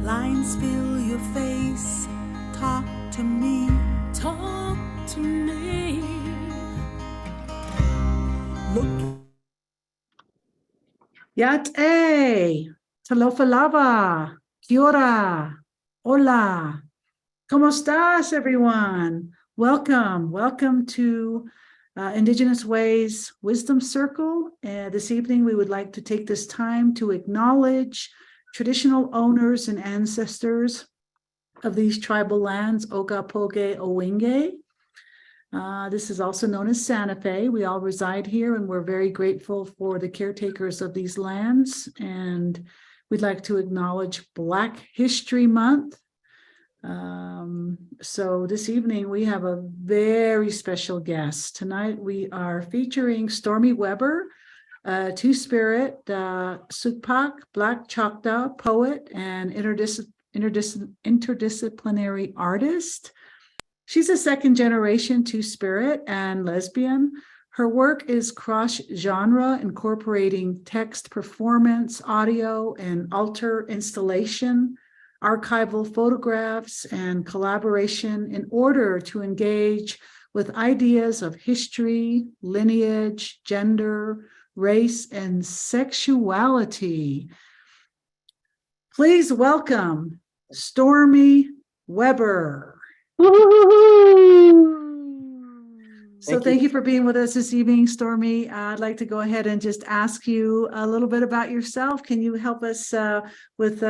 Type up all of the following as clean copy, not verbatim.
Lines fill your face. Talk to me. Talk to me. Look. Yate, talofa lava, kia ora, hola. ¿Cómo estás, everyone? Welcome to Indigenous Ways Wisdom Circle. This evening, we would like to take this time to acknowledge traditional owners and ancestors of these tribal lands, Ogapoge, Owenge. This is also known as Santa Fe. We all reside here, and we're very grateful for the caretakers of these lands. And we'd like to acknowledge Black History Month. So this evening, we have a very special guest. Tonight, we are featuring Stormy Weber, Two-Spirit, Sukpak, Black Choctaw poet, and interdisciplinary artist. She's a second-generation Two-Spirit and lesbian. Her work is cross-genre, incorporating text performance, audio, and altar installation, archival photographs, and collaboration in order to engage with ideas of history, lineage, gender, race, and sexuality. Please welcome Stormy Weber. So thank you for being with us this evening, Stormy. I'd like to go ahead and just ask you a little bit about yourself. Can you help us with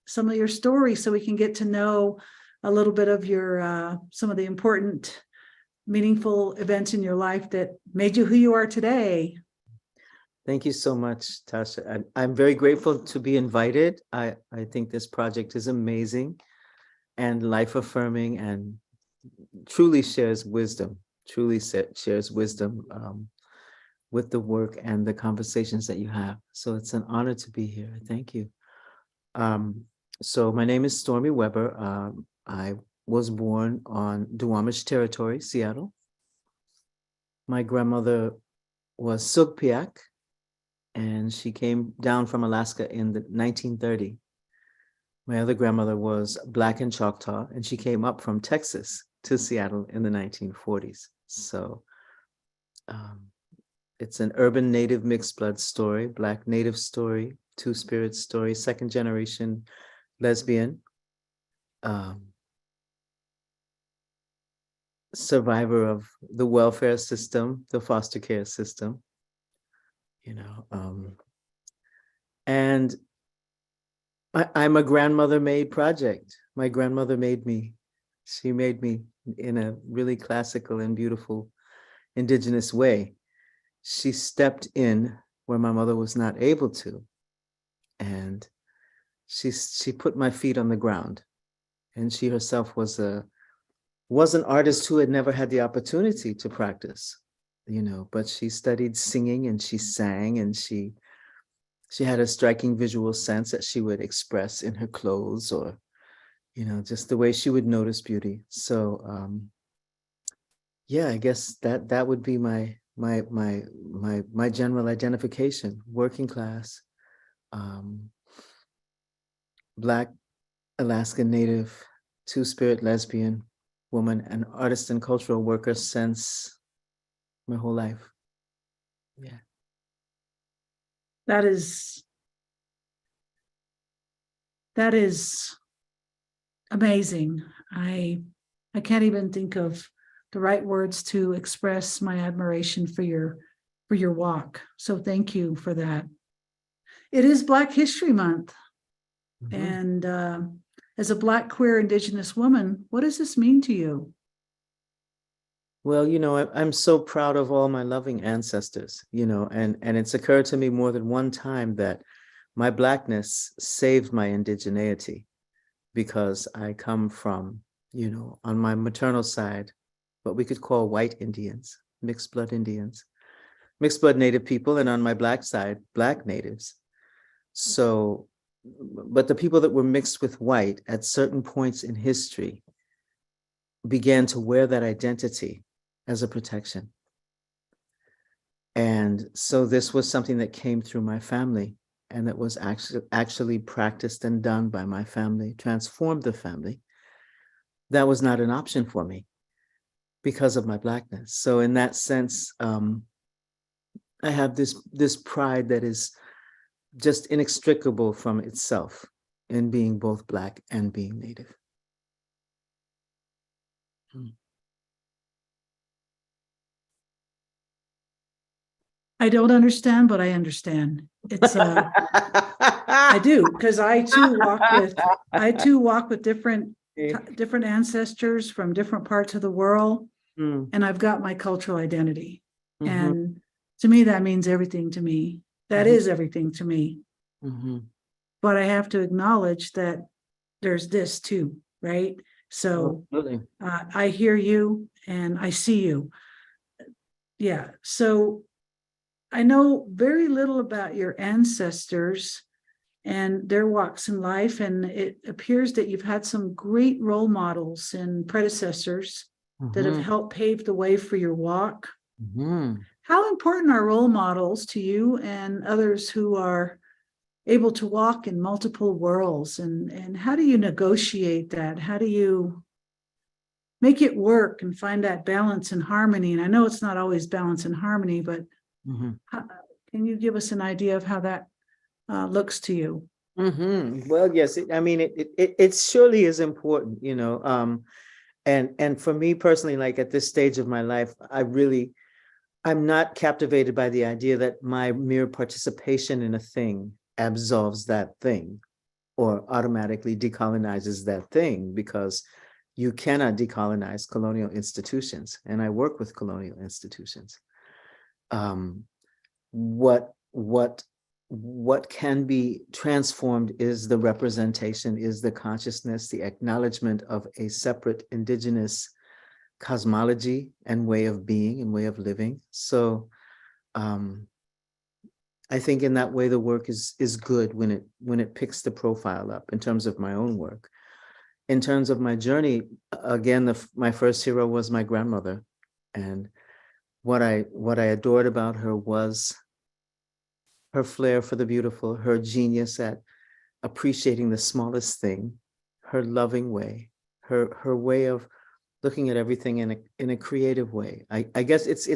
some of your story so we can get to know a little bit of your some of the important, meaningful events in your life that made you who you are today? Thank you so much, Tasha. I'm very grateful to be invited. I think this project is amazing and life-affirming and truly shares wisdom, shares wisdom with the work and the conversations that you have. So it's an honor to be here. Thank you. So my name is Stormy Weber. I was born on Duwamish territory, Seattle. My grandmother was Sugpiaq, and she came down from Alaska in 1930. My other grandmother was Black and Choctaw, and she came up from Texas to Seattle in the 1940s. So it's an urban native mixed blood story, Black native story, Two-Spirit story, second generation lesbian, survivor of the welfare system, the foster care system, and I'm a grandmother-made project. My grandmother made me. She made me in a really classical and beautiful Indigenous way. She stepped in where my mother was not able to, and she put my feet on the ground. And she herself was an artist who had never had the opportunity to practice, but she studied singing and she sang, and she had a striking visual sense that she would express in her clothes, or just the way she would notice beauty. So I guess that would be my general identification: working class, Black Alaskan Native, Two-Spirit lesbian woman, an artist and cultural worker since my whole life. Yeah. That is amazing. I can't even think of the right words to express my admiration for your walk. So thank you for that. It is Black History Month. Mm-hmm. And as a Black queer Indigenous woman, what does this mean to you? Well, I'm so proud of all my loving ancestors, and it's occurred to me more than one time that my Blackness saved my indigeneity, because I come from, on my maternal side, what we could call white Indians, mixed blood Native people, and on my Black side, Black natives. So, but the people that were mixed with white at certain points in history began to wear that identity as a protection. And so this was something that came through my family. and that was actually practiced and done by my family, transformed the family, that was not an option for me because of my Blackness. So in that sense, I have this pride that is just inextricable from itself in being both Black and being Native. I don't understand, but I understand. It's I do, because I too walk with different ancestors from different parts of the world, and I've got my cultural identity. And to me, that means everything to me. That is everything to me. But I have to acknowledge that there's this too, right? So I hear you and I see you. Yeah. So I know very little about your ancestors and their walks in life, and it appears that you've had some great role models and predecessors that have helped pave the way for your walk. How important are role models to you and others who are able to walk in multiple worlds, and how do you negotiate that? How do you make it work and find that balance and harmony? And I know it's not always balance and harmony, but can you give us an idea of how that looks to you? Well, yes, it surely is important, you know. And for me personally, like at this stage of my life, I'm not captivated by the idea that my mere participation in a thing absolves that thing or automatically decolonizes that thing, because you cannot decolonize colonial institutions. And I work with colonial institutions. What can be transformed is the representation, is the consciousness, the acknowledgement of a separate indigenous cosmology and way of being and way of living. So I think in that way the work is good when it picks the profile up in terms of my own work. In terms of my journey, again, my first hero was my grandmother, and what I adored about her was her flair for the beautiful, her genius at appreciating the smallest thing, her loving way, her way of looking at everything in a creative way. I guess it's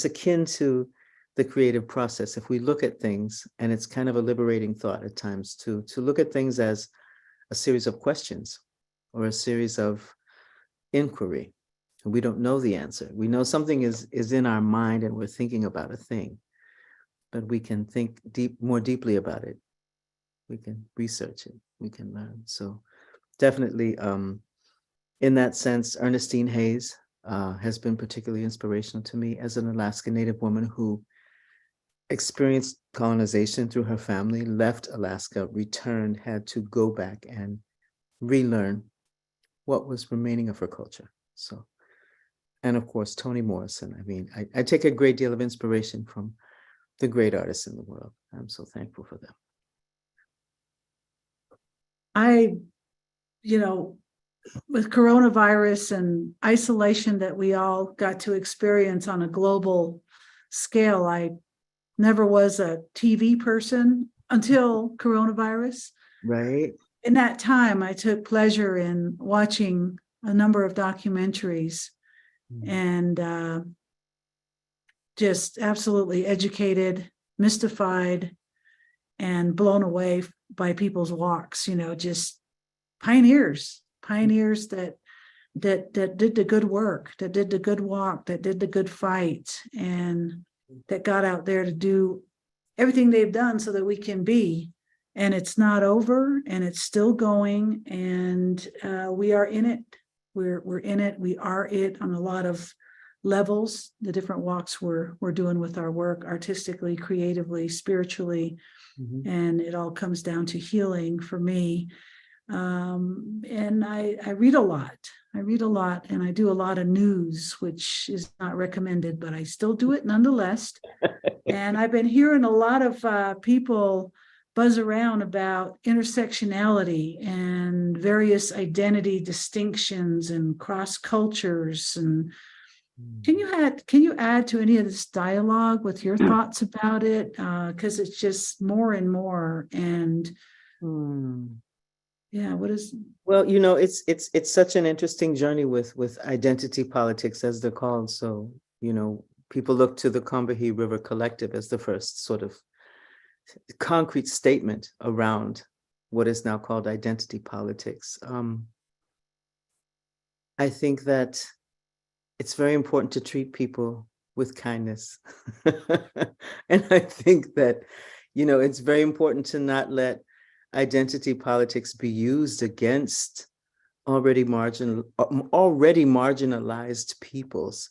akin to the creative process. If we look at things, and it's kind of a liberating thought at times to look at things as a series of questions or a series of inquiry. We don't know the answer. We know something is in our mind and we're thinking about a thing, but we can think more deeply about it. We can research it. We can learn. So definitely, in that sense, Ernestine Hayes has been particularly inspirational to me as an Alaska Native woman who experienced colonization through her family, left Alaska, returned, had to go back and relearn what was remaining of her culture. So, and of course, Toni Morrison. I mean, I take a great deal of inspiration from the great artists in the world. I'm so thankful for them. With coronavirus and isolation that we all got to experience on a global scale, I never was a TV person until coronavirus. Right. In that time, I took pleasure in watching a number of documentaries and just absolutely educated, mystified, and blown away by people's walks, just pioneers that did the good work, that did the good walk, that did the good fight, and that got out there to do everything they've done so that we can be. And it's not over, and it's still going, and we are in it. We're in it. We are it on a lot of levels, the different walks we're doing with our work, artistically, creatively, spiritually, and it all comes down to healing for me. And I read a lot. And I do a lot of news, which is not recommended, but I still do it nonetheless. And I've been hearing a lot of people buzz around about intersectionality and various identity distinctions and cross cultures and Can you add to any of this dialogue with your thoughts about it? Because it's just more and more. And yeah, what is? Well, it's such an interesting journey with identity politics, as they're called. So, people look to the Combahee River Collective as the first sort of concrete statement around what is now called identity politics. I think that it's very important to treat people with kindness. And I think that, it's very important to not let identity politics be used against already marginalized peoples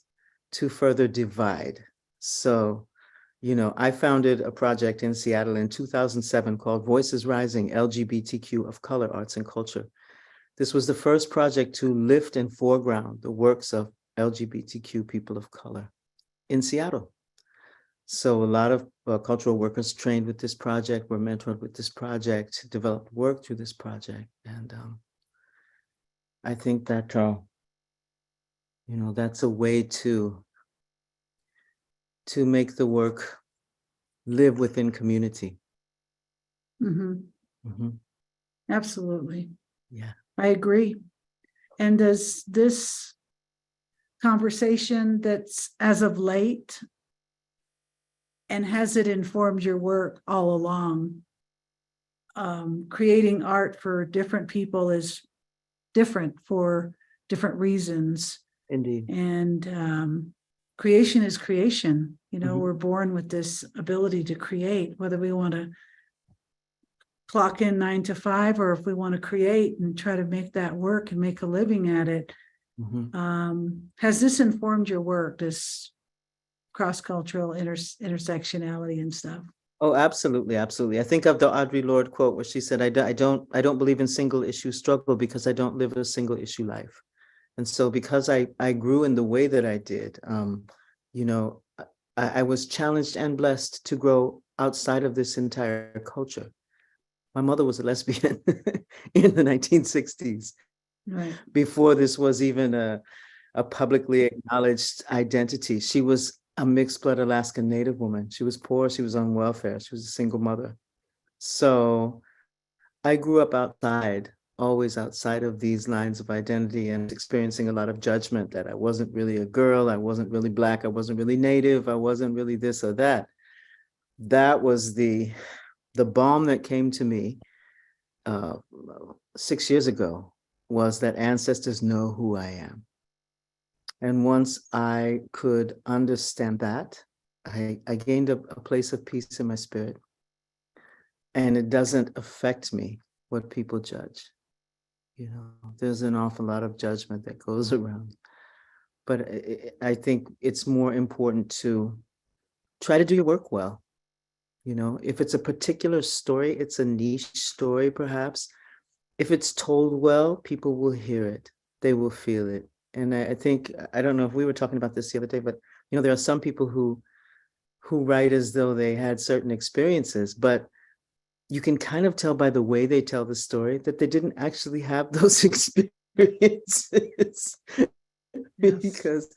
to further divide. So, I founded a project in Seattle in 2007 called Voices Rising, LGBTQ of Color, Arts and Culture. This was the first project to lift and foreground the works of LGBTQ people of color in Seattle. So a lot of cultural workers trained with this project, were mentored with this project, developed work through this project. And I think that, that's a way to make the work live within community. Absolutely. Yeah. I agree. And does this conversation that's as of late, and has it informed your work all along? Creating art for different people is different for different reasons. Indeed. And creation is creation. We're born with this ability to create, whether we want to clock in 9 to 5, or if we want to create and try to make that work and make a living at it. Has this informed your work, this cross-cultural intersectionality and stuff? Oh, absolutely, absolutely. I think of the Audre Lorde quote where she said, I don't believe in single issue struggle because I don't live a single issue life. And so because I grew in the way that I did, I was challenged and blessed to grow outside of this entire culture. My mother was a lesbian in the 1960s, right, before this was even a publicly acknowledged identity. She was a mixed blood Alaskan Native woman. She was poor, she was on welfare, she was a single mother. So I grew up outside, always outside of these lines of identity, and experiencing a lot of judgment that I wasn't really a girl, I wasn't really Black, I wasn't really Native, I wasn't really this or that. That was the balm that came to me 6 years ago, was that ancestors know who I am. And once I could understand that, I gained a place of peace in my spirit. And it doesn't affect me what people judge. There's an awful lot of judgment that goes around. But I think it's more important to try to do your work well. If it's a particular story, it's a niche story, perhaps. If it's told well, people will hear it. They will feel it. And I think, I don't know if we were talking about this the other day, but there are some people who write as though they had certain experiences, but you can kind of tell by the way they tell the story that they didn't actually have those experiences. Yes. Because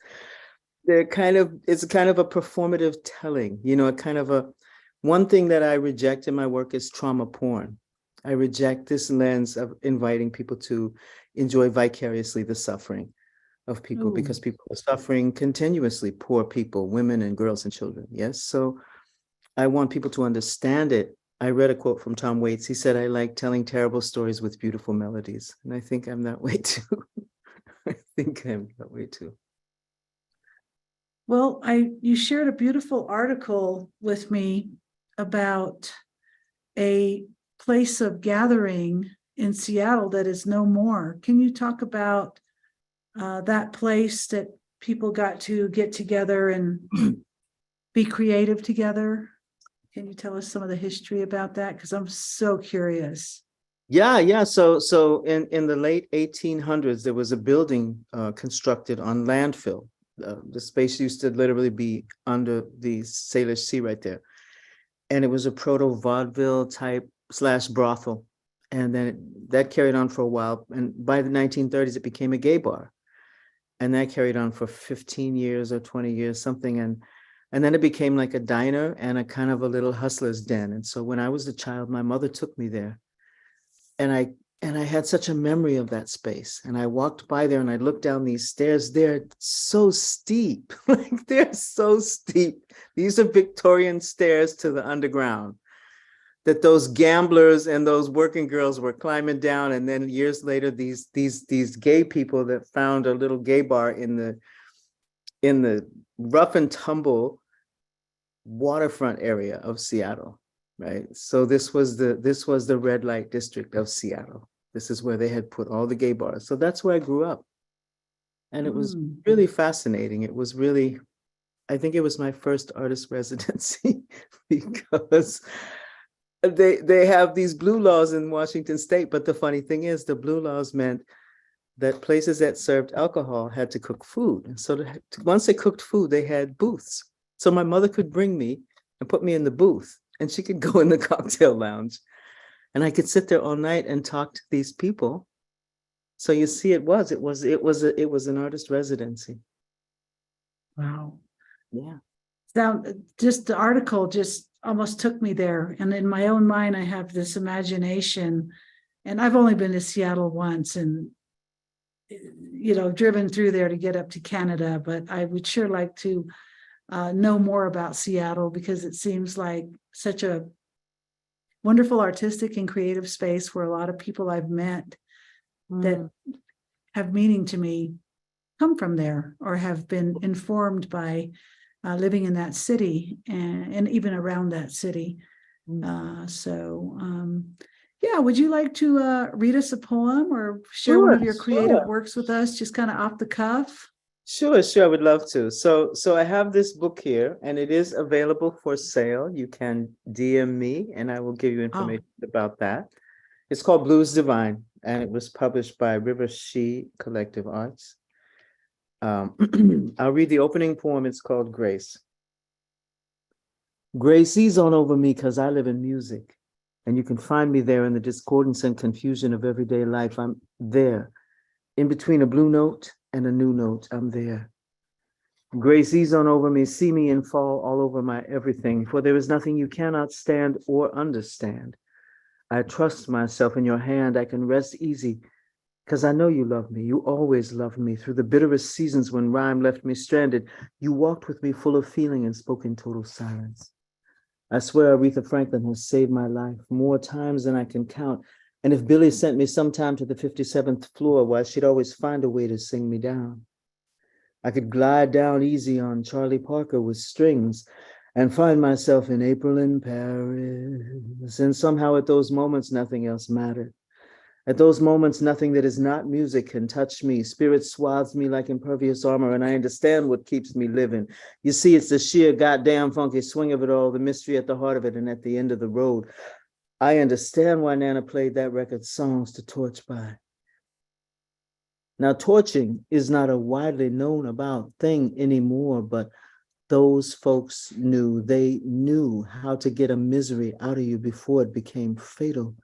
it's kind of a performative telling, one thing that I reject in my work is trauma porn. I reject this lens of inviting people to enjoy vicariously the suffering of people. Ooh. Because people are suffering continuously, poor people, women and girls and children. Yes. So I want people to understand it. I read a quote from Tom Waits. He said, I like telling terrible stories with beautiful melodies. And I think I'm that way too. Well, you shared a beautiful article with me about a place of gathering in Seattle that is no more. Can you talk about that place that people got to get together and be creative together? Can you tell us some of the history about that? Because I'm so curious. Yeah. So in the late 1800s, there was a building constructed on landfill. The space used to literally be under the Salish Sea right there. And it was a proto-vaudeville type / brothel. And then that carried on for a while. And by the 1930s, it became a gay bar. And that carried on for 15 years or 20 years, something. And then it became like a diner and a kind of a little hustler's den. And so when I was a child, my mother took me there. And I had such a memory of that space. And I walked by there and I looked down these stairs. They're so steep. Like they're so steep. These are Victorian stairs to the underground that those gamblers and those working girls were climbing down. And then years later, these gay people that found a little gay bar in the rough and tumble waterfront area of Seattle, right? So this was the red light district of Seattle. This is where they had put all the gay bars. So that's where I grew up. And it was really fascinating. It was really, I think it was my first artist residency because they have these blue laws in Washington State. But the funny thing is, the blue laws meant that places that served alcohol had to cook food. And so once they cooked food, they had booths. So my mother could bring me and put me in the booth, and she could go in the cocktail lounge. And I could sit there all night and talk to these people. So you see, it was an artist residency. Wow. Yeah. Just the article just almost took me there. And in my own mind, I have this imagination, and I've only been to Seattle once and, driven through there to get up to Canada, but I would sure like to know more about Seattle because it seems like such a wonderful artistic and creative space where a lot of people I've met that have meaning to me come from there or have been informed by living in that city and even around that city. Would you like to read us a poem or share one of your creative works with us, just kind of off the cuff? Sure, I would love to. So I have this book here, and it is available for sale. You can DM me, and I will give you information about that. It's called Blues Divine, and it was published by River She Collective Arts. I'll read the opening poem. It's called Grace. Grace sees on over me because I live in music, and you can find me there in the discordance and confusion of everyday life. I'm there, in between a blue note and a new note. I'm there. Grace sees on over me, see me and fall all over my everything, for there is nothing you cannot stand or understand. I trust myself in your hand. I can rest easy because I know you love me. You always loved me through the bitterest seasons when rhyme left me stranded. You walked with me full of feeling and spoke in total silence. I swear Aretha Franklin has saved my life more times than I can count. And if Billy sent me sometime to the 57th floor, why, she'd always find a way to sing me down. I could glide down easy on Charlie Parker with strings and find myself in April in Paris. And somehow at those moments, nothing else mattered. At those moments, nothing that is not music can touch me. Spirit swathes me like impervious armor, and I understand what keeps me living. You see, it's the sheer goddamn funky swing of it all, the mystery at the heart of it, and at the end of the road. I understand why Nana played that record, Songs to Torch By. Now, torching is not a widely known about thing anymore, but those folks knew. They knew how to get a misery out of you before it became fatal.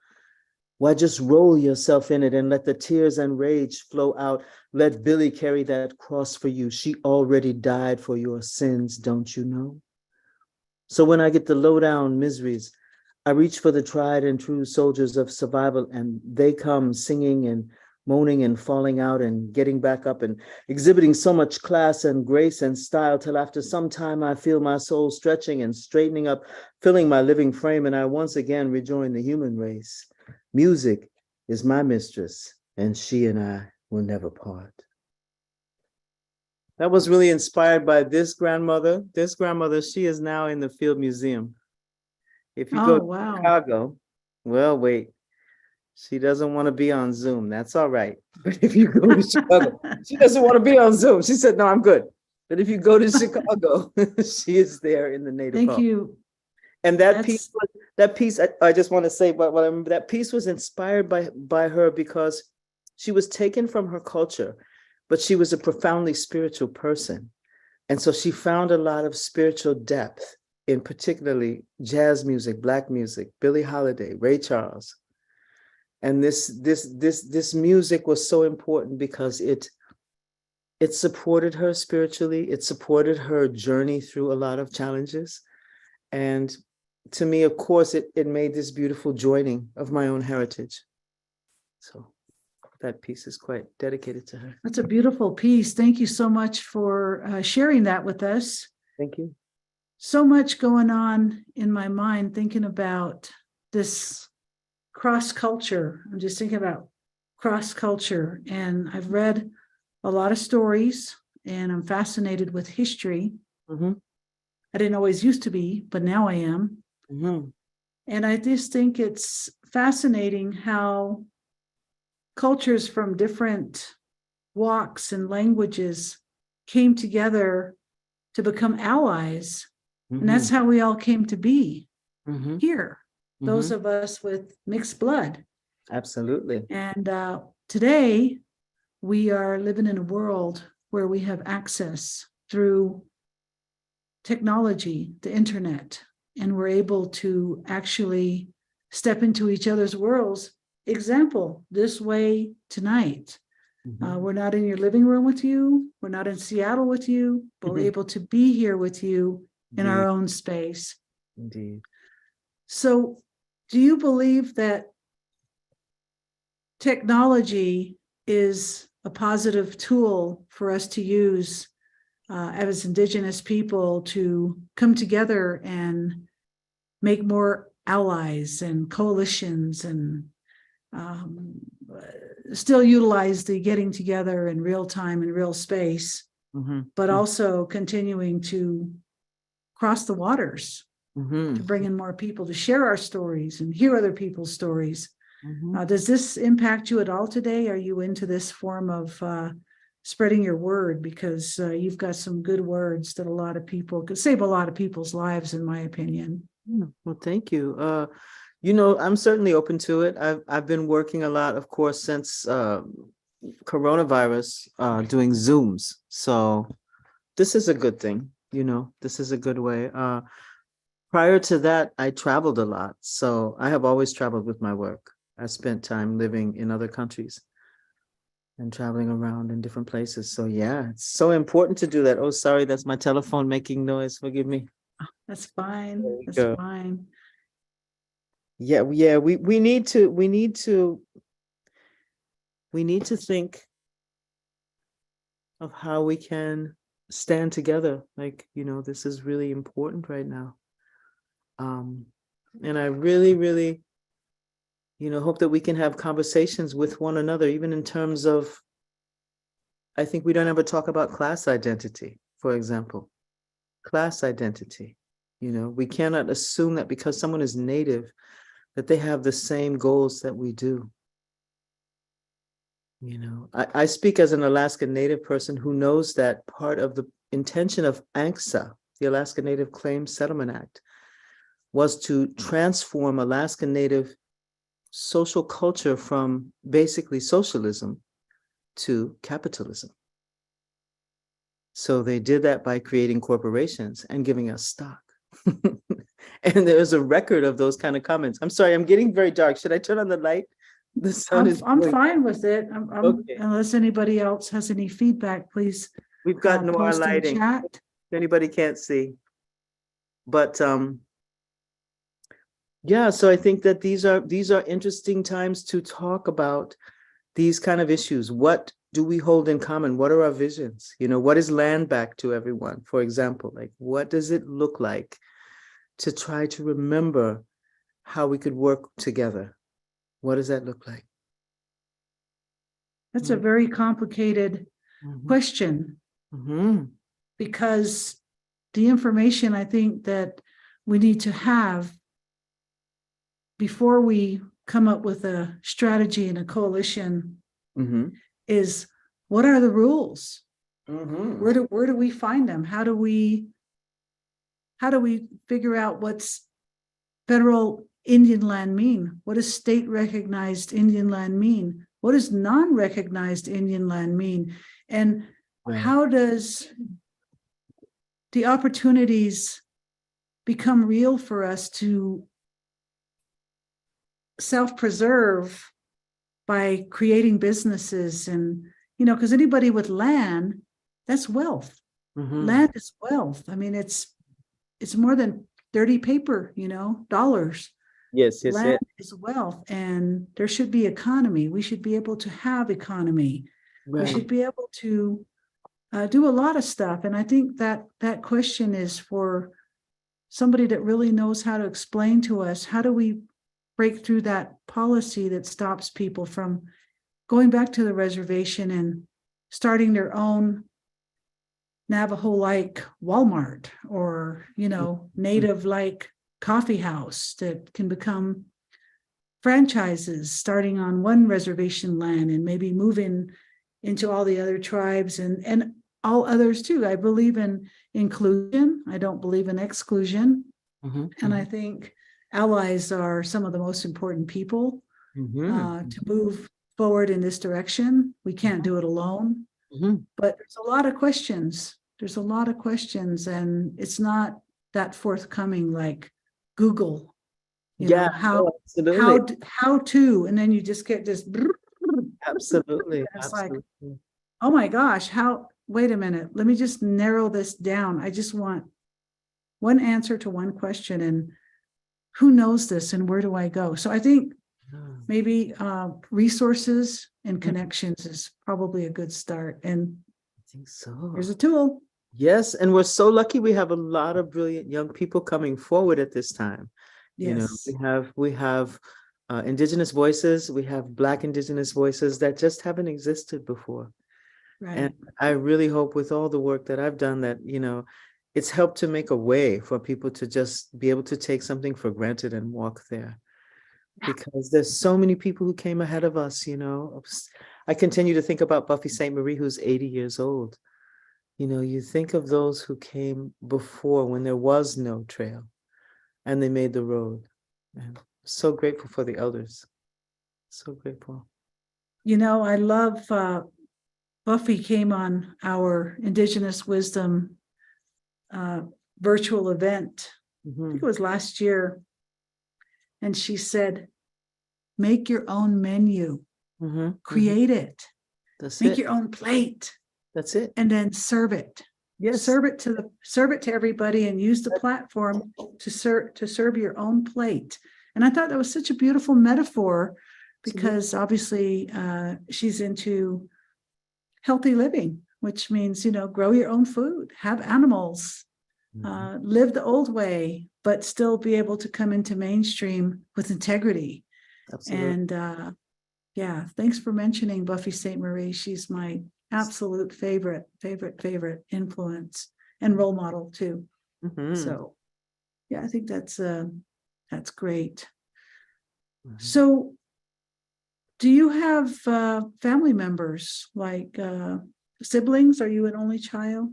Why, just roll yourself in it and let the tears and rage flow out. Let Billy carry that cross for you. She already died for your sins, don't you know? So when I get the low-down miseries, I reach for the tried and true soldiers of survival, and they come singing and moaning and falling out and getting back up and exhibiting so much class and grace and style till after some time I feel my soul stretching and straightening up, filling my living frame, and I once again rejoin the human race. Music is my mistress, and she and I will never part. That was really inspired by this grandmother. This grandmother, she is now in the Field Museum. If you go to Chicago, well, wait, she doesn't want to be on Zoom. That's all right. But if you go to Chicago, she doesn't want to be on Zoom. She said, no, I'm good. But if you go to Chicago, she is there in the Native Hall. Thank you. And that piece, I just want to say, but that piece was inspired by her because she was taken from her culture, but she was a profoundly spiritual person. And so she found a lot of spiritual depth in particularly jazz music, Black music, Billie Holiday, Ray Charles. And this music was so important because it it supported her spiritually. It supported her journey through a lot of challenges. And to me, of course, it made this beautiful joining of my own heritage. So that piece is quite dedicated to her. That's a beautiful piece. Thank you so much for sharing that with us. Thank you. So much going on in my mind thinking about this cross culture. I'm just thinking about cross culture, and I've read a lot of stories, and I'm fascinated with history. Mm-hmm. I didn't always used to be, but now I am. Mm-hmm. And I just think it's fascinating how cultures from different walks and languages came together to become allies. Mm-hmm. And that's how we all came to be Mm-hmm. here, those of us with mixed blood. Absolutely. And today, we are living in a world where we have access through technology, the internet, and we're able to actually step into each other's worlds. Example, this way tonight. Mm-hmm. We're not in your living room with you. We're not in Seattle with you, but we're able to be here with you in our own space. Indeed. So, do you believe that technology is a positive tool for us to use as Indigenous people to come together and make more allies and coalitions and still utilize the getting together in real time and real space, Mm-hmm. but also continuing to cross the waters Mm-hmm. to bring in more people to share our stories and hear other people's stories? Mm-hmm. Does this impact you at all today? Are you into this form of spreading your word? Because you've got some good words that a lot of people could save a lot of people's lives, in my opinion. Well, thank you. I'm certainly open to it. I've been working a lot, of course, since coronavirus, doing Zooms. So this is a good thing. This is a good way. Prior to that, I traveled a lot. So I have always traveled with my work. I spent time living in other countries and traveling around in different places. So yeah, it's so important to do that. Oh, sorry, that's my telephone making noise. Forgive me. That's fine. There you That's go. fine. Yeah, we need to think of how we can stand together. Like, this is really important right now. And I really, really, hope that we can have conversations with one another, even in terms of, I think we don't ever talk about class identity, for example. Class identity. We cannot assume that because someone is Native, that they have the same goals that we do. I speak as an Alaska Native person who knows that part of the intention of ANCSA, the Alaska Native Claims Settlement Act, was to transform Alaska Native social culture from basically socialism to capitalism. So they did that by creating corporations and giving us stock. And there's a record of those kind of comments. I'm sorry, I'm getting very dark. Should I turn on the light? The sun is I'm going. fine with it. Okay. Unless anybody else has any feedback, please We've got Noir post in lighting. chat. If anybody can't see. But yeah, so I think that these are interesting times to talk about these kind of issues. What do we hold in common? What are our visions? What is land back to everyone? For example, like, what does it look like to try to remember how we could work together? What does that look like? That's a very complicated question, because the information I think that we need to have before we come up with a strategy and a coalition is, what are the rules? Where do we find them? How do we figure out what's federal Indian land mean? What does state recognized Indian land mean? What does non-recognized Indian land mean? And how does the opportunities become real for us to self-preserve by creating businesses? And because anybody with land that's wealth. Mhm. Land is wealth. I mean, it's more than 30 paper, dollars. Yes, yes, Land yes. is wealth, and there should be economy. We should be able to have economy. We should Right. be able to do a lot of stuff. And I think that question is for somebody that really knows how to explain to us, how do we break through that policy that stops people from going back to the reservation and starting their own Navajo-like Walmart, or, Native-like coffee house that can become franchises starting on one reservation land and maybe moving into all the other tribes and all others too. I believe in inclusion. I don't believe in exclusion. Mhm, And I think allies are some of the most important people mhm, to move forward in this direction. We can't do it alone, mhm. but there's a lot of questions. There's a lot of questions, and it's not that forthcoming like Google, Yeah, how no, absolutely. to, and then you just get this. Absolutely. It's like, Absolutely. oh my gosh, wait a minute, let me just narrow this down. I just want one answer to one question, and who knows this, and where do I go? So I think Yeah. maybe resources and Mhm. connections is probably a good start. And I think so. here's a tool. Yes, and we're so lucky we have a lot of brilliant young people coming forward at this time. Yes. We have Indigenous voices, we have Black Indigenous voices that just haven't existed before. And Right. I really hope with all the work that I've done that, it's helped to make a way for people to just be able to take something for granted and walk there. Because there's so many people who came ahead of us. I continue to think about Buffy St. Marie, who's 80 years old. You think of those who came before when there was no trail and they made the road. And so grateful for the elders. So grateful. I love Buffy came on our Indigenous Wisdom uh, virtual event. I think it Mhm, was last year. And she said, make your own menu, mhm, mhm. create it, That's make it. your own plate, That's it. and then serve it. Yes. Serve it to everybody, and use the platform to serve your own plate. And I thought that was such a beautiful metaphor, Absolutely. because obviously she's into healthy living, which means, grow your own food, have animals, Mhm. live the old way, but still be able to come into mainstream with integrity. Absolutely. And yeah, thanks for mentioning Buffy St. Marie. She's my absolute favorite influence and role model too. Mhm, So yeah, I think that's great. mhm. So do you have family members, like siblings? Are you an only child?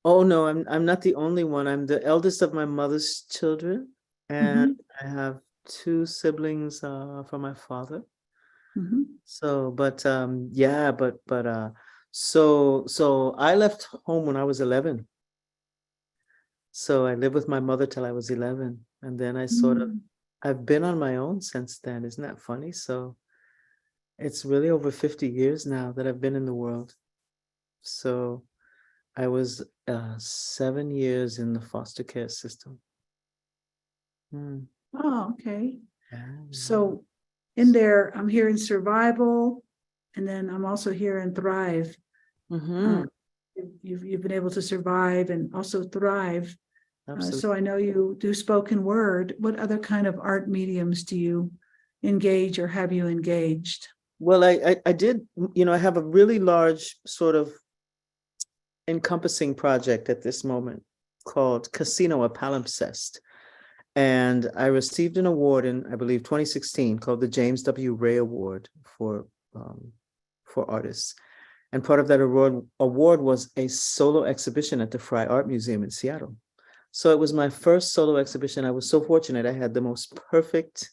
Oh no, I'm not the only one. I'm the eldest of my mother's children, and Mm-hmm. I have two siblings from my father. Mm-hmm. So, but yeah, but so I left home when I was 11. So I lived with my mother till I was 11, and then Mm. I've been on my own since then. Isn't that funny? So it's really over 50 years now that I've been in the world. So I was 7 years in the foster care system. Mm, Oh, okay. yeah, yeah. So in there, I'm hearing survival, and then I'm also hearing thrive. Uh, Mm-hmm. you've been able to survive and also thrive. Absolutely. So I know you do spoken word. What other kind of art mediums do you engage, or have you engaged? Well, I did, I have a really large sort of encompassing project at this moment called Casino a Palimpsest. And I received an award in, I believe, 2016 called the James W. Ray Award um, for artists. And part of that award was a solo exhibition at the Fry Art Museum in Seattle. So it was my first solo exhibition. I was so fortunate. I had the most perfect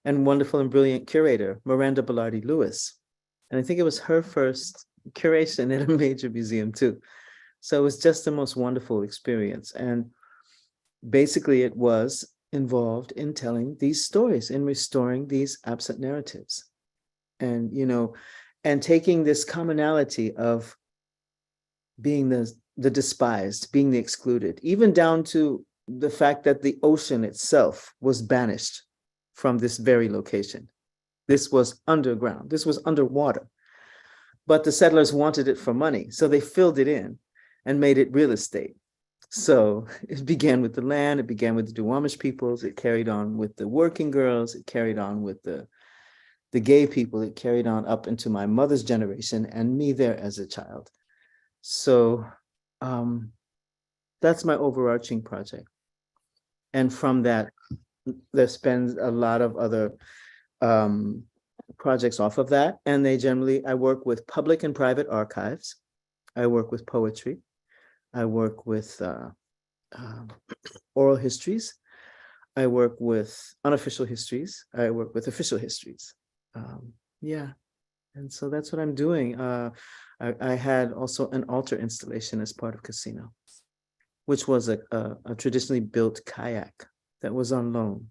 and wonderful and brilliant curator, Miranda Bellardi Lewis. And I think it was her first curation at a major museum too. So it was just the most wonderful experience. And basically it was involved in telling these stories, in restoring these absent narratives. And, and taking this commonality of being the despised, being the excluded, even down to the fact that the ocean itself was banished from this very location. This was underground. This was underwater. But the settlers wanted it for money, so they filled it in and made it real estate. So it began with the land, it began with the Duwamish peoples, it carried on with the working girls, it carried on with the gay people, it carried on up into my mother's generation and me there as a child. So that's my overarching project. And from that, there spends a lot of other projects off of that. And I work with public and private archives. I work with poetry. I work with oral histories. I work with unofficial histories. I work with official histories. And so that's what I'm doing. I had also an altar installation as part of Casino, which was a traditionally built kayak that was on loan.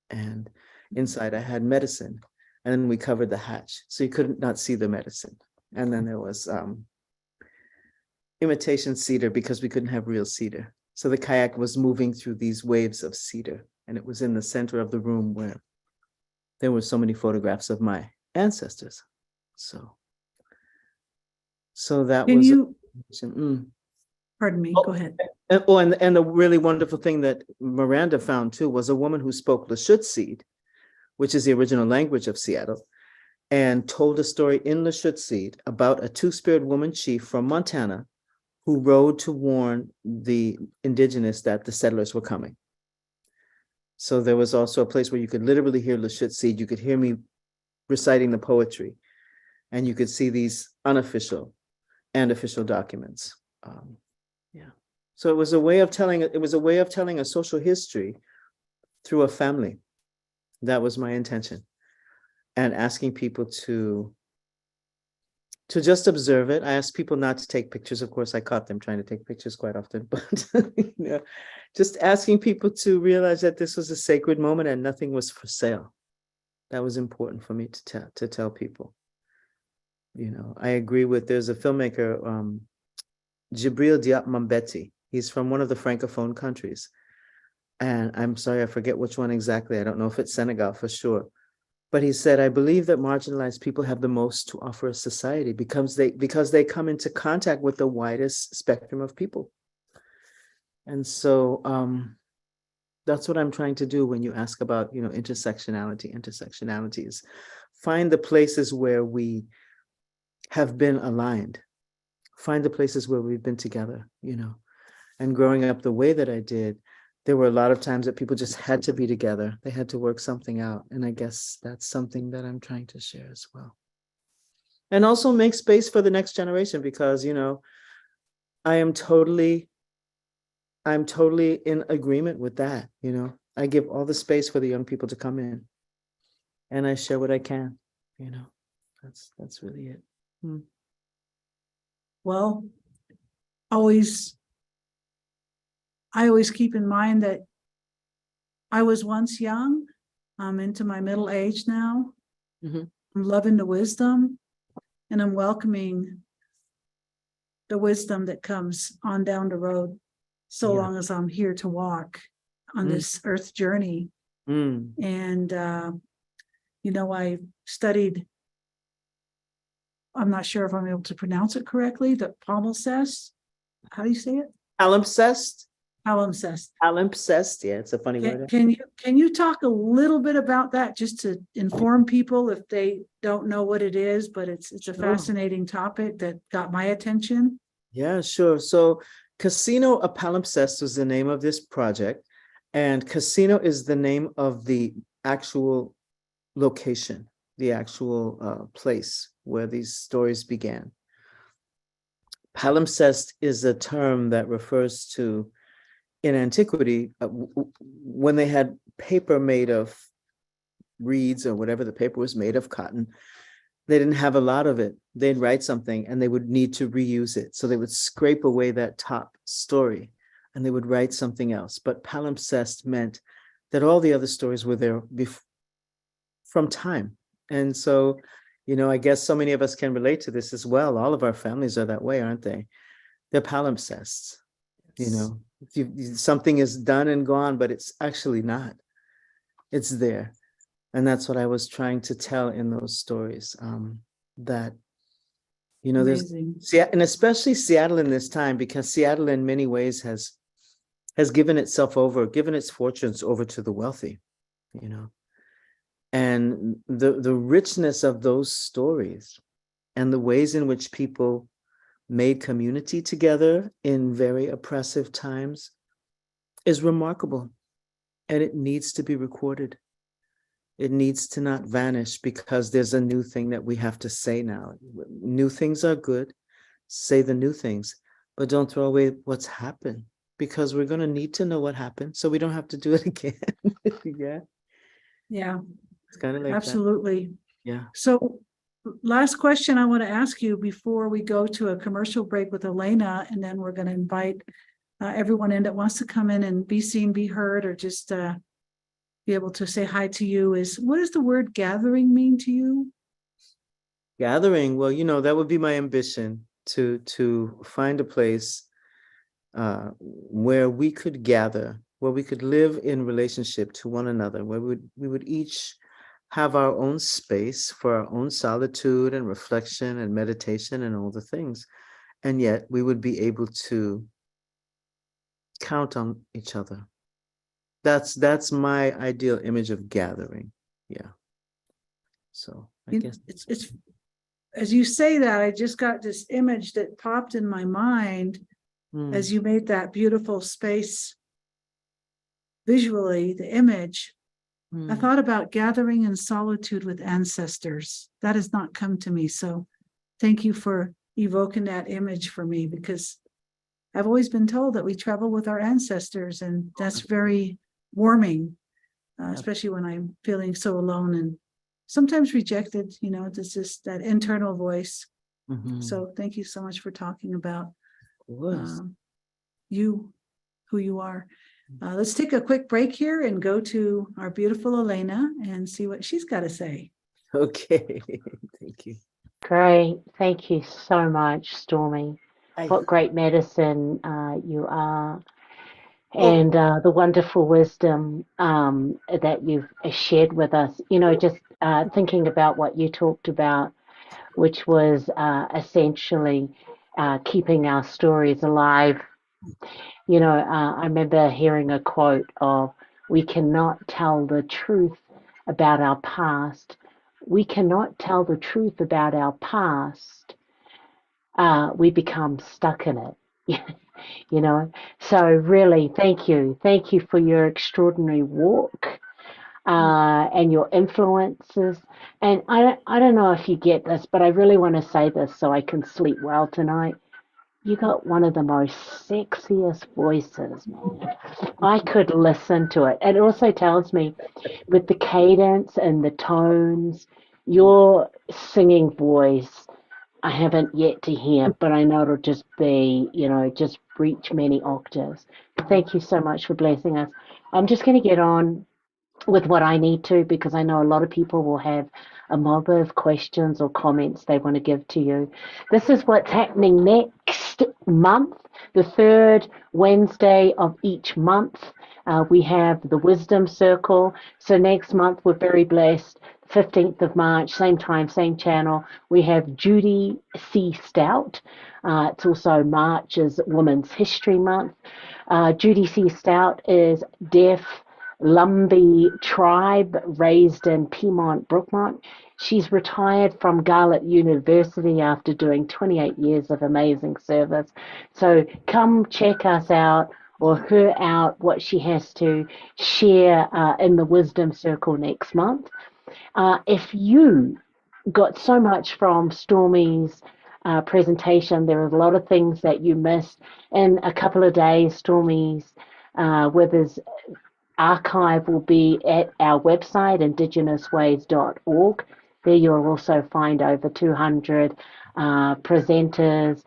And inside I had medicine, and then we covered the hatch so you could not see the medicine. And then there was imitation cedar because we couldn't have real cedar. So the kayak was moving through these waves of cedar, and it was in the center of the room where there were so many photographs of my ancestors. So that Can was. you, pardon me, go ahead. And the really wonderful thing that Miranda found too was a woman who spoke Lushootseed, which is the original language of Seattle, and told a story in Lushootseed about a two-spirit woman chief from Montana who rode to warn the indigenous that the settlers were coming. So there was also a place where you could literally hear Lushootseed. You could hear me reciting the poetry, and you could see these unofficial and official documents. So it was a way of telling a social history through a family. That was my intention, and asking people to just observe it. I asked people not to take pictures. Of course, I caught them trying to take pictures quite often, but just asking people to realize that this was a sacred moment and nothing was for sale. That was important for me to tell people. I agree with, there's a filmmaker, Jibril Diop Mambeti. He's from one of the Francophone countries. And I'm sorry, I forget which one exactly. I don't know if it's Senegal for sure. But he said, I believe that marginalized people have the most to offer a society because they come into contact with the widest spectrum of people. And so that's what I'm trying to do when you ask about, intersectionality. Intersectionality is find the places where we have been aligned, find the places where we've been together, And growing up the way that I did, there were a lot of times that people just had to be together. They had to work something out. And I guess that's something that I'm trying to share as well. And also make space for the next generation because, I'm totally in agreement with that. I give all the space for the young people to come in, and I share what I can. That's really it. Well, I always keep in mind that I was once young. I'm into my middle age now. Mm-hmm. I'm loving the wisdom, and I'm welcoming the wisdom that comes on down the road, so long as I'm here to walk on this earth journey. And, I studied, I'm not sure if I'm able to pronounce it correctly, the palimpsest. How do you say it? Palimpsest. Palimpsest. Palimpsest. Yeah, it's a funny word. Can you talk a little bit about that, just to inform people if they don't know what it is, but it's a fascinating topic that got my attention. Yeah, sure. So Casino, a palimpsest was the name of this project, and Casino is the name of the actual location, the actual place where these stories began. Palimpsest is a term that refers to, in antiquity, when they had paper made of reeds or whatever the paper was made of, cotton, they didn't have a lot of it. They'd write something and they would need to reuse it. So they would scrape away that top story and they would write something else. But palimpsest meant that all the other stories were there from time. And so, I guess so many of us can relate to this as well. All of our families are that way, aren't they? they're palimpsests. You know, something is done and gone, but it's actually not. It's there. And that's what I was trying to tell in those stories. That, you know, Amazing. and especially Seattle in this time, because Seattle in many ways has given its fortunes over to the wealthy, you know. And the richness of those stories and the ways in which people made community together in very oppressive times is remarkable. And it needs to be recorded. It needs to not vanish, because there's a new thing that we have to say now. New things are good. Say the new things, but don't throw away what's happened, because we're going to need to know what happened so we don't have to do it again. Yeah. Yeah. It's kind of like absolutely. that. Yeah. So last question I want to ask you before we go to a commercial break with Elena, and then we're going to invite everyone in that wants to come in and be seen, be heard, or just be able to say hi to you, is what does the word gathering mean to you? Gathering, well, you know, that would be my ambition, to find a place where we could gather, where we could live in relationship to one another, where we would each have our own space for our own solitude and reflection and meditation and all the things. And yet we would be able to count on each other. That's my ideal image of gathering. Yeah. So I guess it's as you say that, I just got this image that popped in my mind as you made that beautiful space visually, the image. I thought about gathering in solitude with ancestors. That has not come to me. So thank you for evoking that image for me, because I've always been told that we travel with our ancestors, and that's very warming, especially when I'm feeling so alone and sometimes rejected. You know, this is that internal voice. So thank you so much for talking about you, who you are. Let's take a quick break here and go to our beautiful Elena and see what she's got to say. Okay. Thank you. Great. Thank you so much, Stormy. What great medicine you are, and the wonderful wisdom that you've shared with us. You know, just thinking about what you talked about, which was essentially keeping our stories alive. You know, I remember hearing a quote of, "We cannot tell the truth about our past. We cannot tell the truth about our past. We become stuck in it." You know, so really, thank you. Thank you for your extraordinary walk and your influences. And I don't know if you get this, but I really want to say this so I can sleep well tonight. You got one of the most sexiest voices, man. I could listen to it. And it also tells me, with the cadence and the tones, your singing voice, I haven't yet to hear, but I know it'll just be, you know, just reach many octaves. Thank you so much for blessing us. I'm just going to get on with what I need to, because I know a lot of people will have a mob of questions or comments they want to give to you. This is what's happening next month, the third Wednesday of each month. We have the Wisdom Circle. So next month, we're very blessed. 15th of March, same time, same channel. We have Judy C. Stout. It's also March is Women's History Month. Judy C. Stout is deaf Lumbee tribe raised in Piedmont, Brookmont. She's retired from Garlet University after doing 28 years of amazing service. So come check us out, or her out, what she has to share in the Wisdom Circle next month. If you got so much from Stormy's presentation, there are a lot of things that you missed. In a couple of days, Stormy's with his archive will be at our website, IndigenousWays.org. There you'll also find over 200 presenters,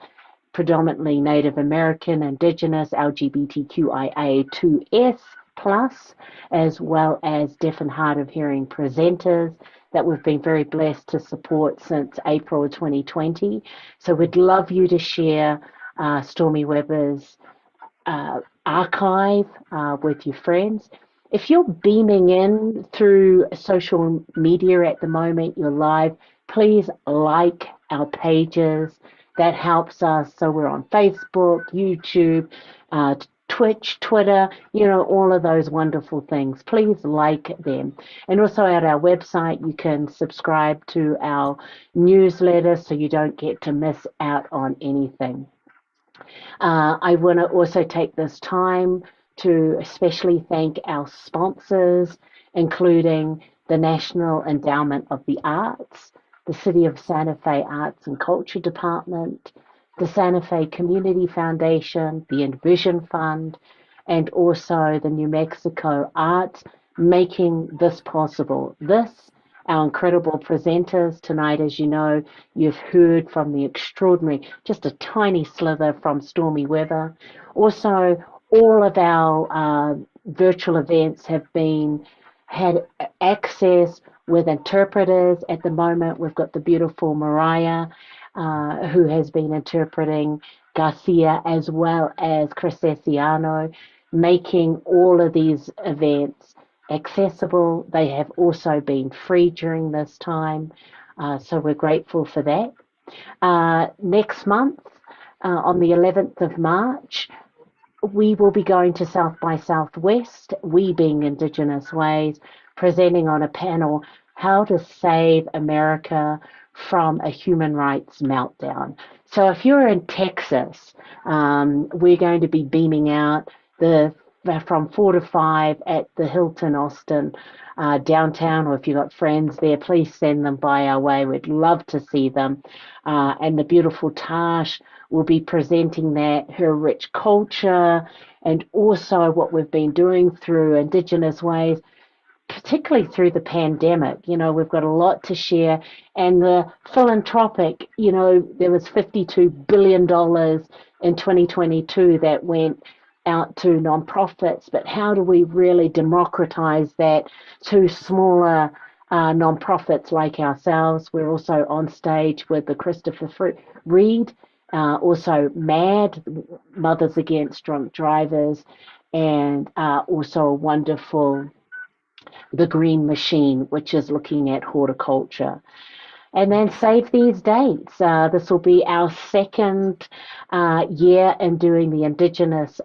predominantly Native American, Indigenous, LGBTQIA2S+, as well as deaf and hard of hearing presenters that we've been very blessed to support since April 2020. So we'd love you to share Stormy Weber's archive with your friends. If you're beaming in through social media at the moment, you're live, please like our pages. That helps us. So we're on Facebook, YouTube, Twitch, Twitter, all of those wonderful things. Please like them. And also at our website, you can subscribe to our newsletter so you don't get to miss out on anything. I want to also take this time to especially thank our sponsors, including the National Endowment of the Arts, the City of Santa Fe Arts and Culture Department, the Santa Fe Community Foundation, the Envision Fund, and also the New Mexico Arts, making this possible. Our incredible presenters tonight, as you know, you've heard from the extraordinary, just a tiny slither from Stormy Weber. Also, all of our virtual events have had access with interpreters. At the moment, we've got the beautiful Mariah, who has been interpreting Garcia, as well as Chris Esiano, making all of these events accessible. They have also been free during this time, so we're grateful for that. Next month, on the 11th of March, we will be going to South by Southwest, we being Indigenous Ways, presenting on a panel, How to Save America from a Human Rights Meltdown. So if you're in Texas, we're going to be beaming out from 4 to 5 at the Hilton Austin downtown, or if you've got friends there, please send them by our way. We'd love to see them. And the beautiful Tash will be presenting her rich culture, and also what we've been doing through Indigenous Ways, particularly through the pandemic. We've got a lot to share. And the philanthropic, there was $52 billion in 2022 that went out to nonprofits, but how do we really democratize that to smaller nonprofits like ourselves? We're also on stage with the Christopher Reed, also MAD, Mothers Against Drunk Drivers, and also a wonderful The Green Machine, which is looking at horticulture. And then save these dates. This will be our second year in doing the Indigenous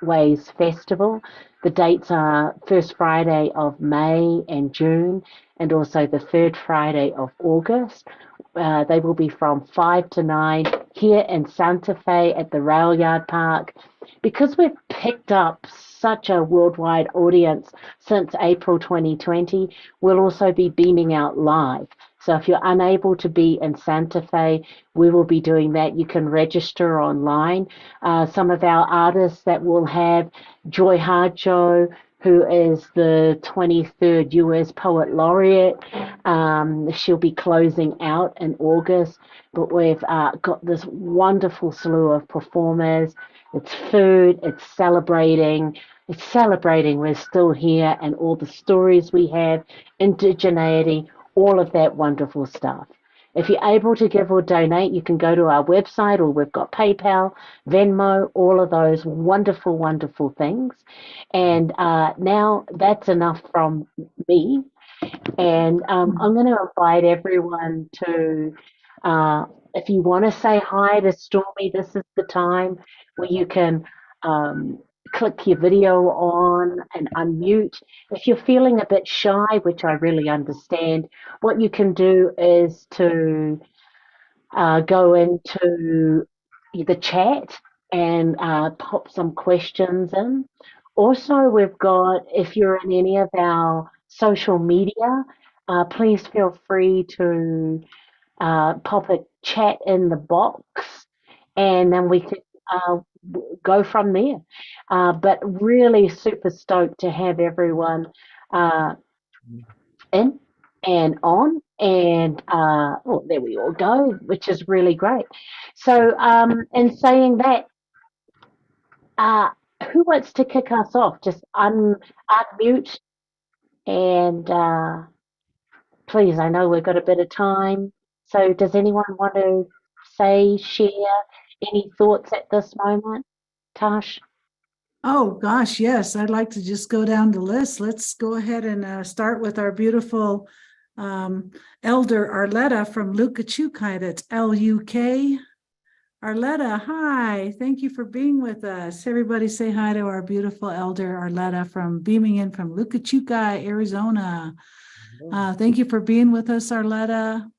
Ways Festival. The dates are first Friday of May and June, and also the third Friday of August. They will be from 5 to 9 here in Santa Fe at the Rail Yard Park. Because we've picked up such a worldwide audience since April 2020, we'll also be beaming out live. So if you're unable to be in Santa Fe, we will be doing that. You can register online. Some of our artists that we'll have, Joy Harjo, who is the 23rd US Poet Laureate. She'll be closing out in August, but we've got this wonderful slew of performers. It's food, it's celebrating we're still here, and all the stories we have, indigeneity, all of that wonderful stuff. If you're able to give or donate, you can go to our website, or we've got PayPal, Venmo, all of those wonderful, wonderful things. And now that's enough from me. And I'm going to invite everyone to, if you want to say hi to Stormy, this is the time where you can click your video on and unmute. If you're feeling a bit shy, which I really understand, what you can do is to go into the chat and pop some questions in. Also, we've got, if you're in any of our social media, please feel free to pop a chat in the box, and then we can go from there. But really super stoked to have everyone in and on, and there we all go, which is really great. So in saying that, who wants to kick us off? Just unmute, and please, I know we've got a bit of time. So does anyone want to share? Any thoughts at this moment, Tash? Oh gosh, yes. I'd like to just go down the list. Let's go ahead and start with our beautiful elder Arletta from Lukachukai. That's L-U-K. Arletta, hi. Thank you for being with us. Everybody say hi to our beautiful elder Arletta from beaming in from Lukachukai, Arizona. Thank you for being with us, Arletta.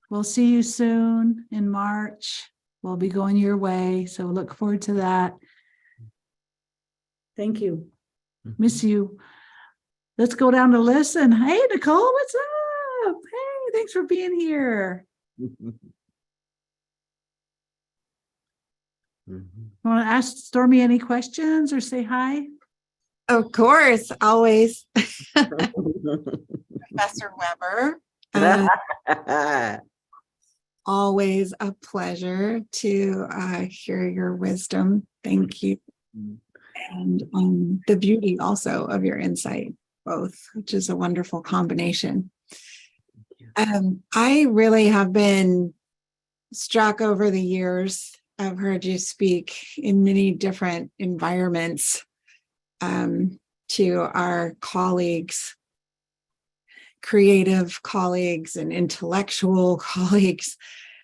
We'll see you soon in March. We'll be going your way. So look forward to that. Thank you. Miss you. Let's go down the list. And hey, Nicole, what's up? Hey, thanks for being here. Want to ask Stormy any questions or say hi? Of course, always. Professor Weber. Always a pleasure to hear your wisdom. Thank you. And the beauty also of your insight, both, which is a wonderful combination. I really have been struck over the years. I've heard you speak in many different environments to our colleagues, creative colleagues and intellectual colleagues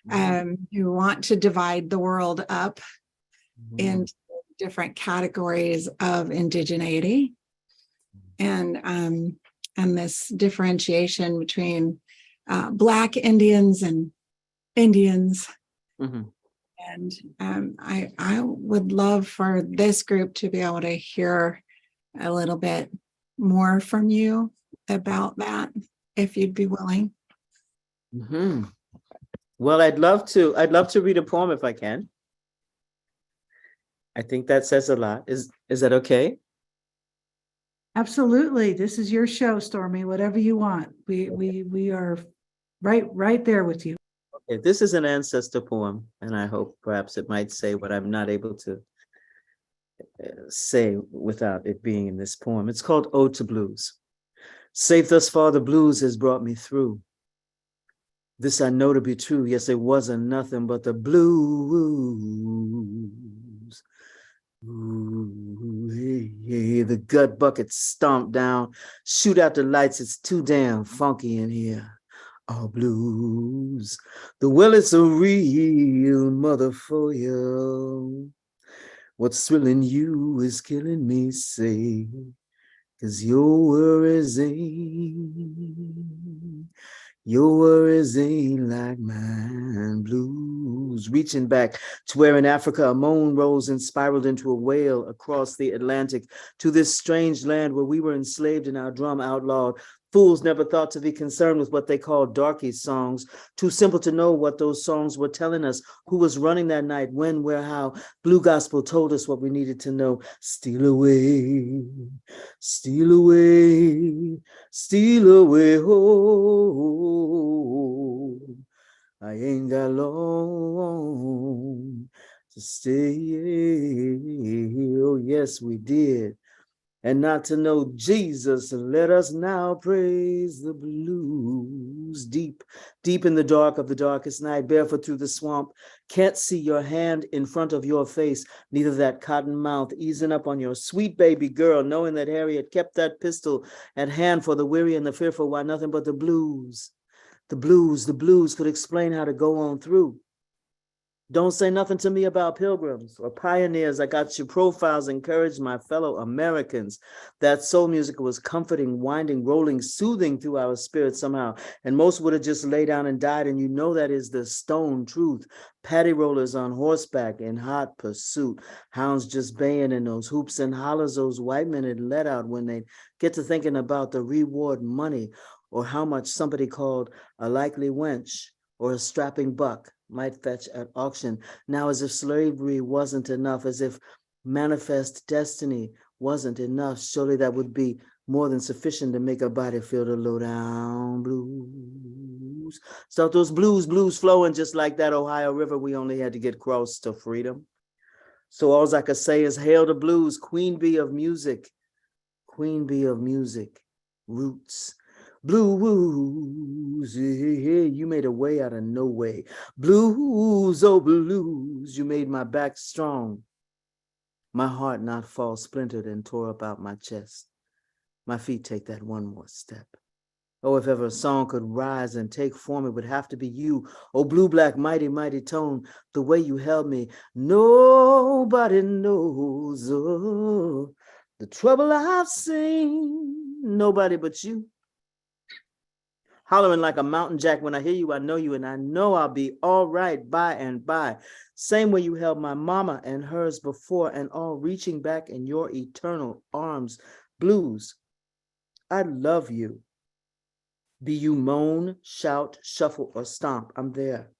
who want to divide the world up into different categories of indigeneity and this differentiation between Black Indians and Indians. And I would love for this group to be able to hear a little bit more from you about that, if you'd be willing. Well, I'd love to read a poem if I can. I think that says a lot. Is that okay? Absolutely. This is your show, Stormy. Whatever you want. We are right there with you. Okay, this is an ancestor poem, and I hope perhaps it might say what I'm not able to say without it being in this poem. It's called Ode to Blues. Safe thus far, the blues has brought me through. This I know to be true. Yes, it wasn't nothing but the blues. Ooh, hey, the gut bucket stomped down. Shoot out the lights, it's too damn funky in here. All blues. The well, it's a real mother for you. What's thrilling you is killing me, say, 'cause your worries ain't like mine. Blues. Reaching back to where in Africa a moan rose and spiraled into a wail across the Atlantic to this strange land where we were enslaved and our drum outlawed. Fools never thought to be concerned with what they called darky songs. Too simple to know what those songs were telling us, who was running that night, when, where, how. Blue gospel told us what we needed to know. Steal away, steal away, steal away home. I ain't got long to stay. Oh, yes, we did. And not to know Jesus, let us now praise the blues. Deep, deep in the dark of the darkest night, barefoot through the swamp, can't see your hand in front of your face, neither that cotton mouth easing up on your sweet baby girl, knowing that Harriet kept that pistol at hand for the weary and the fearful, why nothing but the blues. The blues could explain how to go on through. Don't say nothing to me about pilgrims or pioneers. I got your profiles, encouraged my fellow Americans. That soul music was comforting, winding, rolling, soothing through our spirits somehow. And most would have just laid down and died. And you know that is the stone truth. Paddy rollers on horseback in hot pursuit. Hounds just baying in those hoops and hollers those white men had let out when they get to thinking about the reward money or how much somebody called a likely wench or a strapping buck might fetch at auction. Now, as if slavery wasn't enough, as if manifest destiny wasn't enough, surely that would be more than sufficient to make a body feel the low down blues. Start those blues flowing just like that Ohio River we only had to get crossed to freedom. So all I could say is hail the blues, queen bee of music, roots. Blues, yeah, you made a way out of no way. Blues, oh blues, you made my back strong. My heart not fall splintered and tore up out my chest. My feet take that one more step. Oh, if ever a song could rise and take form, it would have to be you. Oh, blue, black, mighty, mighty tone, the way you held me. Nobody knows the trouble I've seen. Nobody but you. Hollering like a mountain jack. When I hear you, I know you, and I know I'll be all right by and by. Same way you held my mama and hers before, and all reaching back in your eternal arms. Blues, I love you. Be you moan, shout, shuffle, or stomp, I'm there.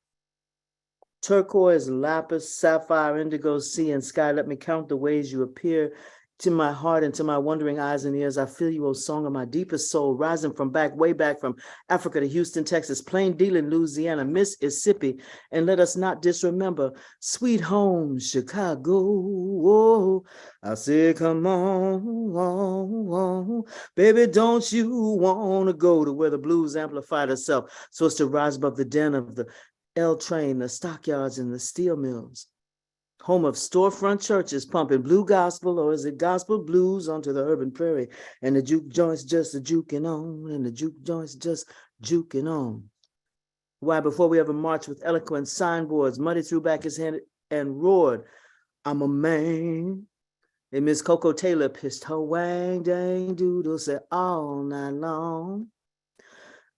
Turquoise, lapis, sapphire, indigo, sea, and sky, let me count the ways you appear to my heart and to my wondering eyes and ears. I feel you, O song of my deepest soul, rising from way back from Africa to Houston, Texas, Plain Dealing, Louisiana, Mississippi, and let us not disremember sweet home, Chicago. Oh, I say, come on, baby, don't you want to go to where the blues amplified itself so as to rise above the den of the L train, the stockyards, and the steel mills? Home of storefront churches pumping blue gospel, or is it gospel blues onto the urban prairie? And the juke joints just a juking on, and the juke joints just juking on. Why, before we ever marched with eloquent signboards, Muddy threw back his hand and roared, I'm a man. And Miss Coco Taylor pissed her wang dang doodle, said all night long.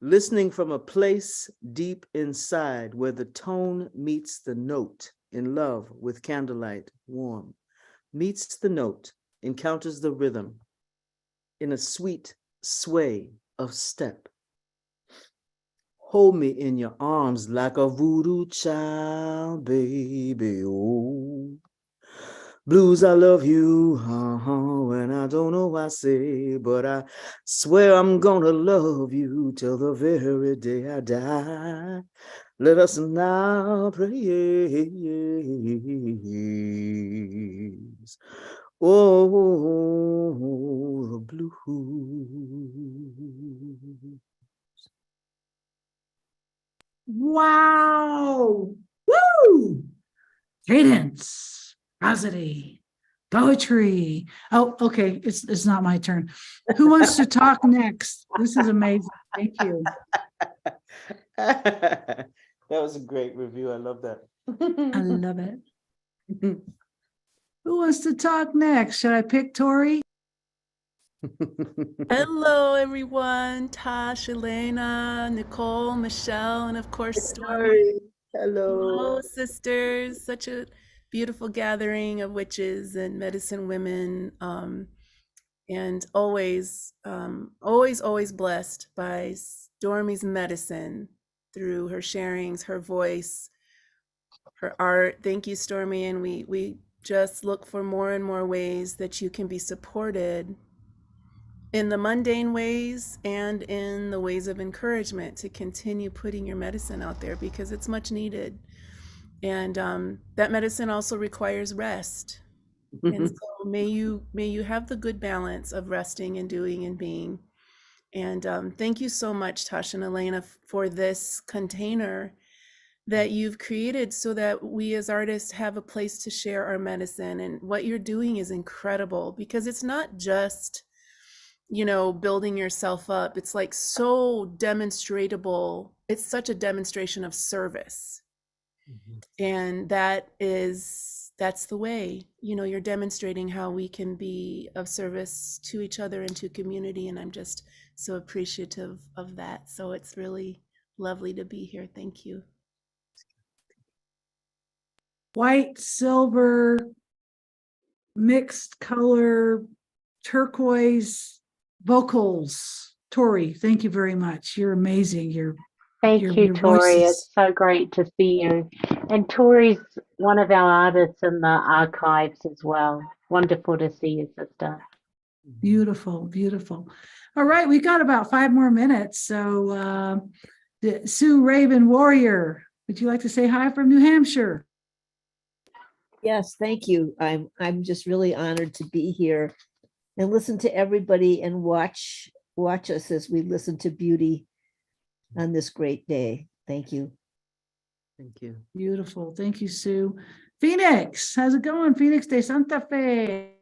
Listening from a place deep inside where the tone meets the note. In love with candlelight warm, meets the note, encounters the rhythm in a sweet sway of step. Hold me in your arms like a voodoo child, baby, oh. Blues, I love you, and I don't know what I say, but I swear I'm gonna love you till the very day I die. Let us now praise. Oh, the blues. Wow. Woo! Cadence, prosody, poetry. Oh, okay. It's not my turn. Who wants to talk next? This is amazing. Thank you. That was a great review. I love that. I love it. Who wants to talk next? Should I pick Tori? Hello, everyone. Tosh, Elena, Nicole, Michelle, and of course, Stormy. Sorry. Hello. Hello, sisters. Such a beautiful gathering of witches and medicine women. And always, always blessed by Stormy's medicine through her sharings, her voice, her art. Thank you, Stormy. And we just look for more and more ways that you can be supported in the mundane ways and in the ways of encouragement to continue putting your medicine out there, because it's much needed. And that medicine also requires rest. And so may you have the good balance of resting and doing and being. And thank you so much, Tasha and Elena, for this container that you've created so that we as artists have a place to share our medicine. And what you're doing is incredible, because it's not just, building yourself up. It's like so demonstratable. It's such a demonstration of service. And that's the way, you're demonstrating how we can be of service to each other and to community. And I'm just so appreciative of that. So it's really lovely to be here. Thank you. White, silver, mixed color, turquoise vocals. Tori, thank you very much. You're amazing. Thank your you, Tori. voice It's so great to see you. And Tori's one of our artists in the archives as well. Wonderful to see you, sister. beautiful, beautiful. All right, we got about 5 more minutes. So the Sue Raven Warrior, would you like to say hi from New Hampshire? Yes, thank you. I'm just really honored to be here and listen to everybody and watch watch us as we listen to beauty on this great day. Thank you. Thank you. Beautiful. Thank you, Sue. Phoenix, how's it going? Phoenix de Santa Fe.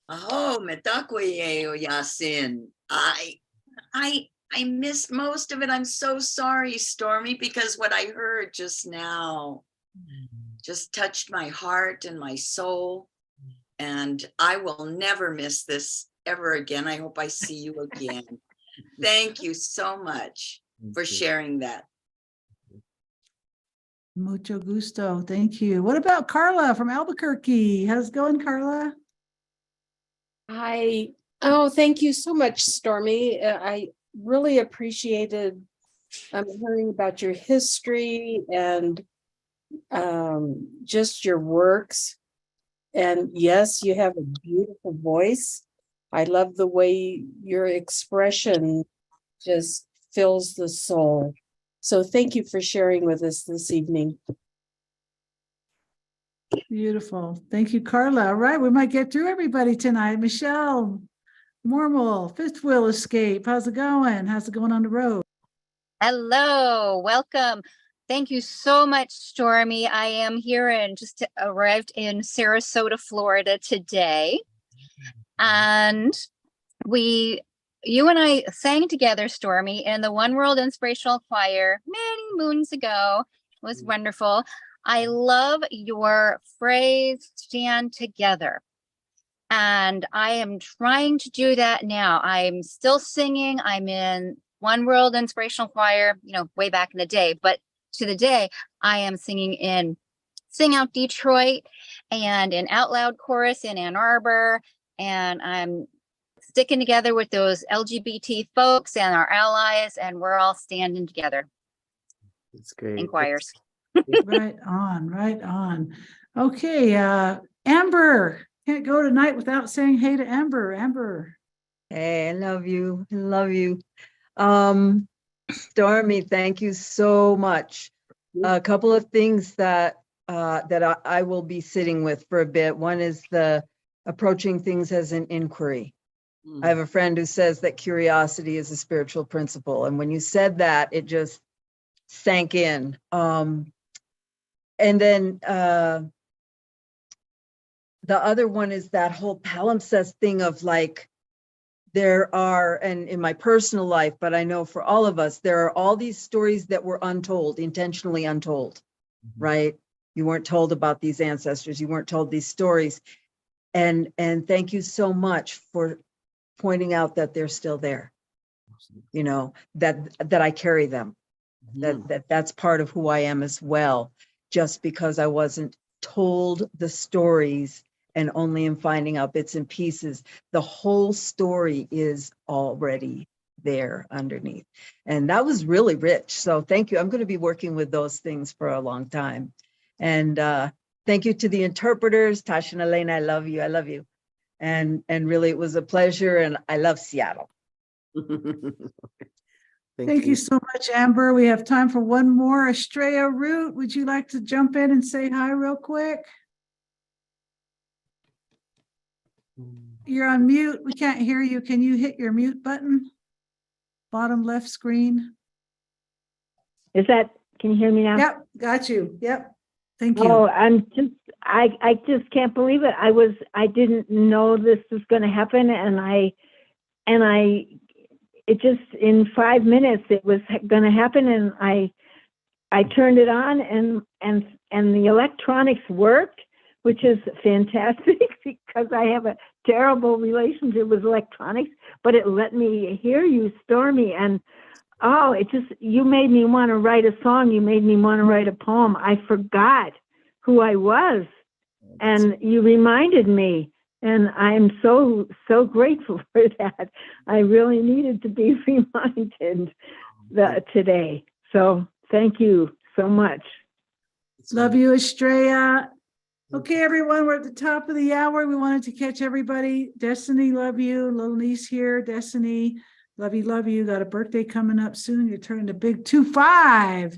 Oh, metakoye Yasin. I missed most of it. I'm so sorry, Stormy, because what I heard just now just touched my heart and my soul. And I will never miss this ever again. I hope I see you again. Thank you so much for sharing that. Mucho gusto. Thank you. What about Carla from Albuquerque? How's it going, Carla? Hi. Oh, thank you so much, Stormy. I really appreciated hearing about your history and just your works. And yes, you have a beautiful voice. I love the way your expression just fills the soul. So thank you for sharing with us this evening. Beautiful. Thank you, Carla. All right, we might get through everybody tonight. Michelle, Mormal, Fifth Wheel Escape. How's it going? How's it going on the road? Hello, welcome. Thank you so much, Stormy. I am here and just arrived in Sarasota, Florida today. And you and I sang together, Stormy, in the One World Inspirational Choir many moons ago. It was wonderful. I love your phrase, stand together. And I am trying to do that now. I'm still singing. I'm in One World Inspirational Choir, way back in the day. But to the day, I am singing in Sing Out Detroit and in Out Loud Chorus in Ann Arbor. And I'm sticking together with those LGBT folks and our allies, and we're all standing together. It's great. In choirs. Right on, right on. Okay, Amber. Can't go tonight without saying hey to Amber. Amber. Hey, I love you. I love you. Stormy, thank you so much. A couple of things that I will be sitting with for a bit. One is the approaching things as an inquiry. I have a friend who says that curiosity is a spiritual principle. And when you said that, it just sank in. And then the other one is that whole palimpsest thing of like, there are, and in my personal life, but I know for all of us, there are all these stories that were untold, intentionally untold, right? You weren't told about these ancestors. You weren't told these stories. And thank you so much for pointing out that they're still there, that I carry them, that's part of who I am as well, just because I wasn't told the stories and only am finding out bits and pieces. The whole story is already there underneath. And that was really rich. So thank you. I'm going to be working with those things for a long time. And thank you to the interpreters. Tasha and Elena, I love you. I love you. And really, it was a pleasure. And I love Seattle. Thank you so much, Amber. We have time for one more. Estrella Root, would you like to jump in and say hi real quick? You're on mute. We can't hear you. Can you hit your mute button? Bottom left screen. Can you hear me now? Yep, got you. Yep. Thank you. Oh, I just can't believe it. I didn't know this was going to happen. It just, in 5 minutes, it was going to happen. And I turned it on and the electronics worked, which is fantastic because I have a terrible relationship with electronics, but it let me hear you, Stormy. And you made me want to write a song. You made me want to write a poem. I forgot who I was, and you reminded me, and I'm so grateful for that. I really needed to be reminded today. So thank you so much. Love you, Estrella. Okay, everyone, we're at the top of the hour. We wanted to catch everybody. Destiny, love you. Little niece here, Destiny. Love you, love you. Got a birthday coming up soon. You're turning a big 25.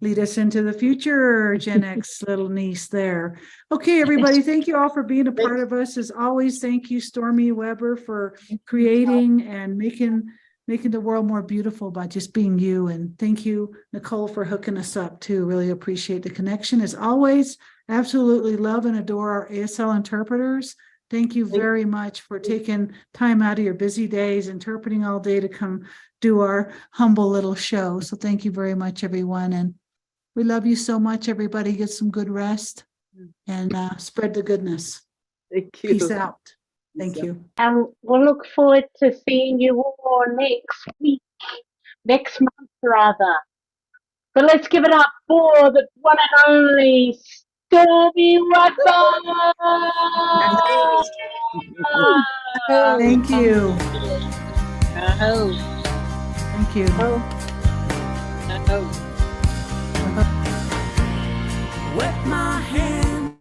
lead us into the future, Gen X little niece there. Okay, everybody, thank you all for being a part of us. As always, thank you, Stormy Weber, for creating and making the world more beautiful by just being you. And thank you, Nicole, for hooking us up too. Really appreciate the connection. As always, absolutely love and adore our ASL interpreters. Thank you very much for taking time out of your busy days, interpreting all day to come do our humble little show. So thank you very much, everyone. And we love you so much, everybody. Get some good rest and spread the goodness. Thank you. Peace out. Thank you. And we'll look forward to seeing you all next week, next month rather. But let's give it up for the one and only Stormy Weber. Thank you. Oh, Thank you. oh. Wet my hand.